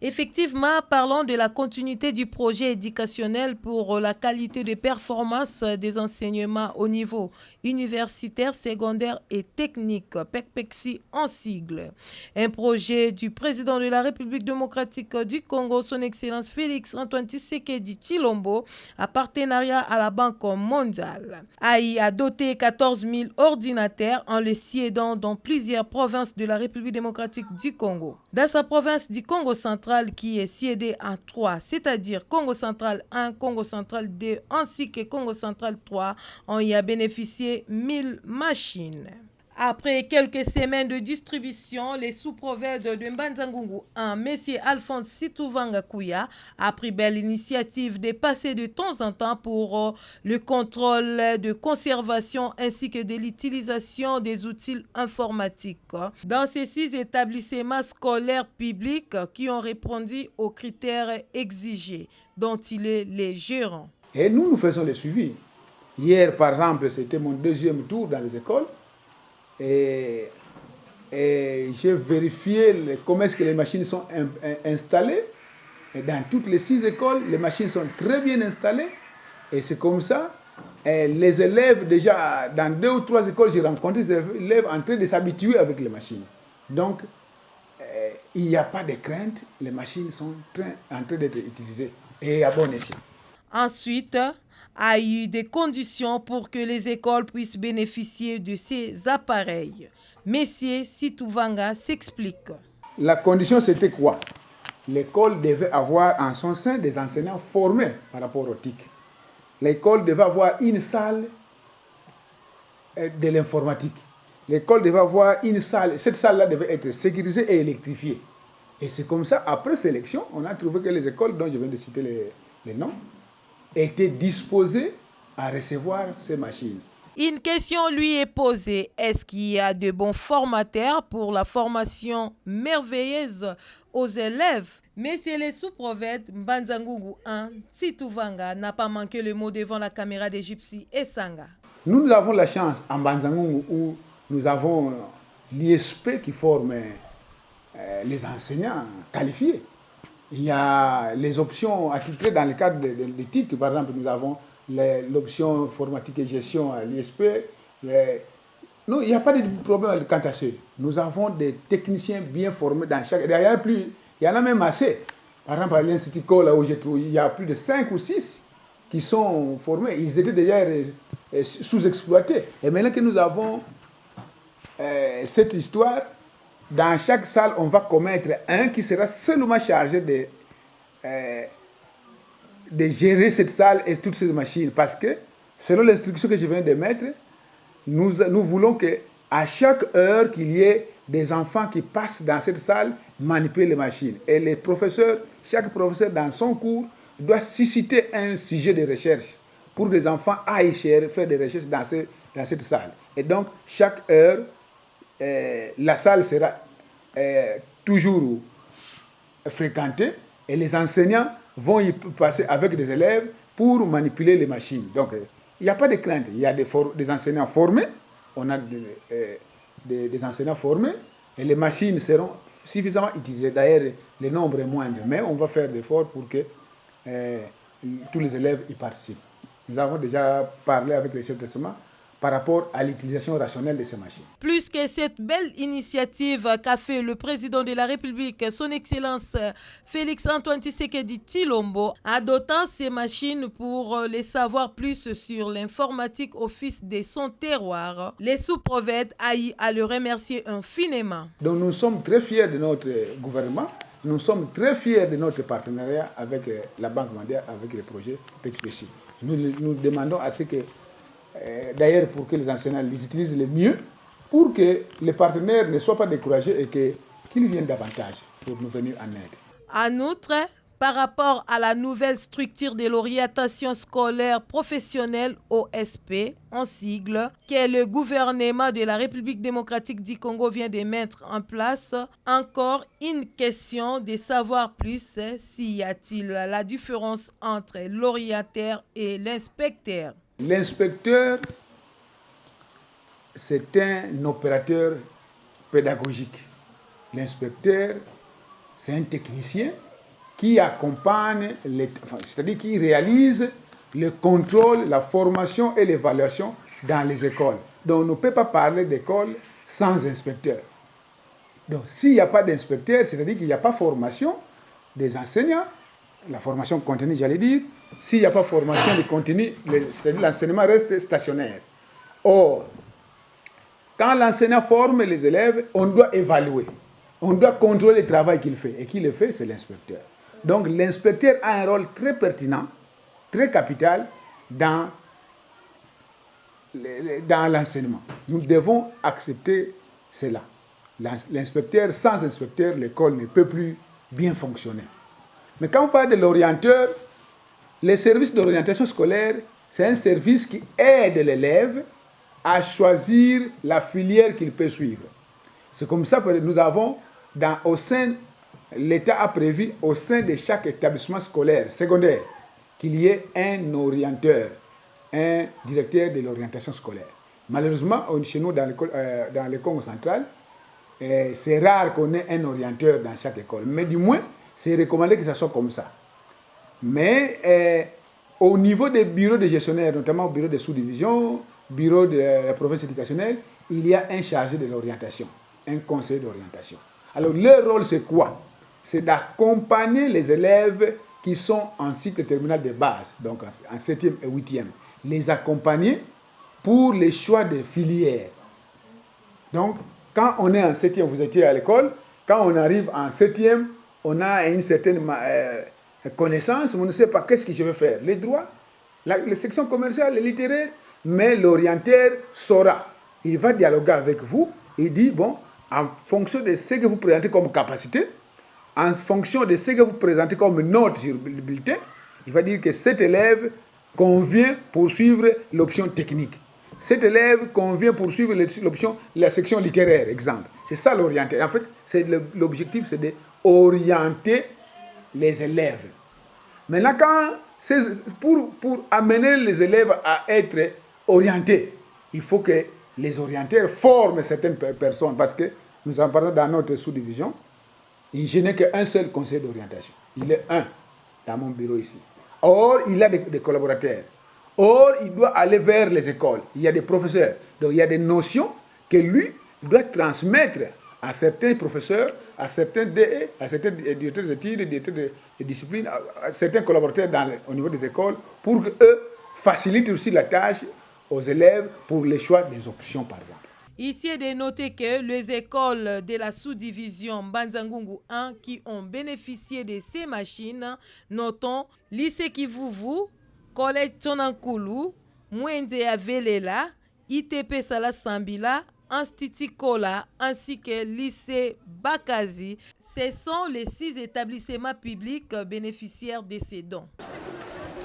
Effectivement, parlons de la continuité du projet éducationnel pour la qualité de performance des enseignements au niveau universitaire, secondaire et technique, PECPEXI en sigle. Un projet du président de la République démocratique du Congo, son Excellence Félix Antoine Tshisekedi Tshilombo, en partenariat à la Banque mondiale. AI a doté 14 000 ordinateurs en les siédant dans plusieurs provinces de la République démocratique du Congo. Dans sa province du Congo central, qui est scié en 3, c'est-à-dire Congo central 1, Congo central 2 ainsi que Congo central 3, on y a bénéficié 1000 machines. Après quelques semaines de distribution, les sous-prophètes de Mbanzangungu 1, M. Alphonse Situvanga Kouya, a pris belle initiative de passer de temps en temps pour le contrôle de conservation ainsi que de l'utilisation des outils informatiques dans ces 6 établissements scolaires publics qui ont répondu aux critères exigés dont il est le gérant. Et nous faisons le suivi. Hier, par exemple, c'était mon deuxième tour dans les écoles. Et j'ai vérifié comment est-ce que les machines sont installées. Et dans toutes les 6 écoles, les machines sont très bien installées. Et c'est comme ça. Et les élèves, déjà, dans 2 ou 3 écoles, j'ai rencontré des élèves en train de s'habituer avec les machines. Donc, il n'y a pas de crainte. Les machines sont en train d'être utilisées et à bon escient. Ensuite, a eu des conditions pour que les écoles puissent bénéficier de ces appareils. Messier Situvanga s'explique. La condition, c'était quoi? L'école devait avoir en son sein des enseignants formés par rapport au TIC. L'école devait avoir une salle de l'informatique. L'école devait avoir une salle, cette salle-là devait être sécurisée et électrifiée. Et c'est comme ça, après sélection, on a trouvé que les écoles dont je viens de citer les noms étaient disposées à recevoir ces machines. Une question lui est posée. Est-ce qu'il y a de bons formateurs pour la formation merveilleuse aux élèves? Mais c'est les sous-prophètes Mbanzangungu 1, Situvanga n'a pas manqué le mot devant la caméra de Gypsy et Sanga. Nous avons la chance en Mbanzangungu où nous avons l'ISP qui forme les enseignants qualifiés. Il y a les options attitrées dans le cadre de l'éthique. Par exemple, nous avons l'option informatique et gestion à l'ISP. Non, il n'y a pas de problème quant à ça. Nous avons des techniciens bien formés dans chaque... Il y en a même assez. Par exemple, à l'Institut Co, là où j'ai trouvé, il y a plus de 5 ou 6 qui sont formés. Ils étaient déjà sous-exploités. Et maintenant que nous avons cette histoire, dans chaque salle, on va commettre un qui sera seulement chargé de gérer cette salle et toutes ces machines. Parce que, selon l'instruction que je viens de mettre, nous voulons qu'à chaque heure qu'il y ait des enfants qui passent dans cette salle manipuler les machines. Et les professeurs, chaque professeur dans son cours doit susciter un sujet de recherche pour que les enfants aillent faire des recherches dans cette salle. Et donc, chaque heure, la salle sera toujours fréquentée et les enseignants vont y passer avec des élèves pour manipuler les machines. Donc, il n'y a pas de crainte. Il y a des enseignants formés. On a des enseignants formés et les machines seront suffisamment utilisées. D'ailleurs, le nombre est moindre, mais on va faire des efforts pour que tous les élèves y participent. Nous avons déjà parlé avec les chefs d'établissement par rapport à l'utilisation rationnelle de ces machines. Plus que cette belle initiative qu'a fait le président de la République, son Excellence Félix Antoine Tshisekedi Tshilombo, adoptant ces machines pour les savoir plus sur l'informatique au fils de son terroir, les sous-prophètes aillent à le remercier infiniment. Donc nous sommes très fiers de notre gouvernement, nous sommes très fiers de notre partenariat avec la Banque mondiale, avec le projet PECPECI. Nous demandons à ce que d'ailleurs pour que les enseignants les utilisent le mieux, pour que les partenaires ne soient pas découragés et qu'ils viennent davantage pour nous venir en aide. En outre, par rapport à la nouvelle structure de l'orientation scolaire professionnelle OSP, en sigle, que le gouvernement de la République démocratique du Congo vient de mettre en place, encore une question de savoir plus s'il y a-t-il la différence entre l'orienteur et l'inspecteur. L'inspecteur, c'est un opérateur pédagogique. L'inspecteur, c'est un technicien qui accompagne, c'est-à-dire qui réalise le contrôle, la formation et l'évaluation dans les écoles. Donc on ne peut pas parler d'école sans inspecteur. Donc s'il n'y a pas d'inspecteur, c'est-à-dire qu'il n'y a pas formation des enseignants, la formation continue, j'allais dire. S'il n'y a pas formation de contenu, c'est-à-dire l'enseignement reste stationnaire. Or, quand l'enseignant forme les élèves, on doit évaluer. On doit contrôler le travail qu'il fait. Et qui le fait, c'est l'inspecteur. Donc l'inspecteur a un rôle très pertinent, très capital dans l'enseignement. Nous devons accepter cela. L'inspecteur, sans inspecteur, l'école ne peut plus bien fonctionner. Mais quand on parle de l'orienteur, les services d'orientation scolaire, c'est un service qui aide l'élève à choisir la filière qu'il peut suivre. C'est comme ça que nous avons, au sein, l'État a prévu au sein de chaque établissement scolaire secondaire qu'il y ait un orienteur, un directeur de l'orientation scolaire. Malheureusement, chez nous, dans le Congo central, c'est rare qu'on ait un orienteur dans chaque école. Mais du moins, c'est recommandé que ça soit comme ça. Mais au niveau des bureaux de gestionnaires, notamment au bureau de sous-division, bureau de la province éducationnelle, il y a un chargé de l'orientation, un conseiller d'orientation. Alors, leur rôle, c'est quoi? C'est d'accompagner les élèves qui sont en cycle terminal de base, donc en 7e et 8e. Les accompagner pour les choix de filières. Donc, quand on est en 7e, vous étiez à l'école, quand on arrive en 7e, on a une certaine connaissance, on ne sait pas qu'est-ce que je vais faire. Les droits, les sections commerciales, les littéraires, mais l'orienteur saura. Il va dialoguer avec vous, il dit, bon, en fonction de ce que vous présentez comme capacité, en fonction de ce que vous présentez comme note sur le bulletin, il va dire que cet élève convient pour suivre l'option technique. Cet élève convient pour suivre l'option, la section littéraire, exemple. C'est ça l'orienter. En fait, l'objectif, c'est d'orienter les élèves. Maintenant, pour amener les élèves à être orientés, il faut que les orienteurs forment certaines personnes, parce que nous en parlons dans notre sous-division, je n'ai qu'un seul conseiller d'orientation. Il est un dans mon bureau ici. Or, il a des collaborateurs. Or, il doit aller vers les écoles. Il y a des professeurs. Donc, il y a des notions que lui doit transmettre à certains professeurs, à certains DE, à certains directeurs d'études, directeurs de discipline, à certains collaborateurs au niveau des écoles, pour qu'eux facilitent aussi la tâche aux élèves pour le choix des options, par exemple. Ici est de noter que les écoles de la sous-division Banzangungu 1 qui ont bénéficié de ces machines, notons lycée Kivuvu, collège Tonankulu, Mwende Avelela, ITP Sala Sambila, Institut Kola ainsi que lycée Bakazi. Ce sont les 6 établissements publics bénéficiaires de ces dons.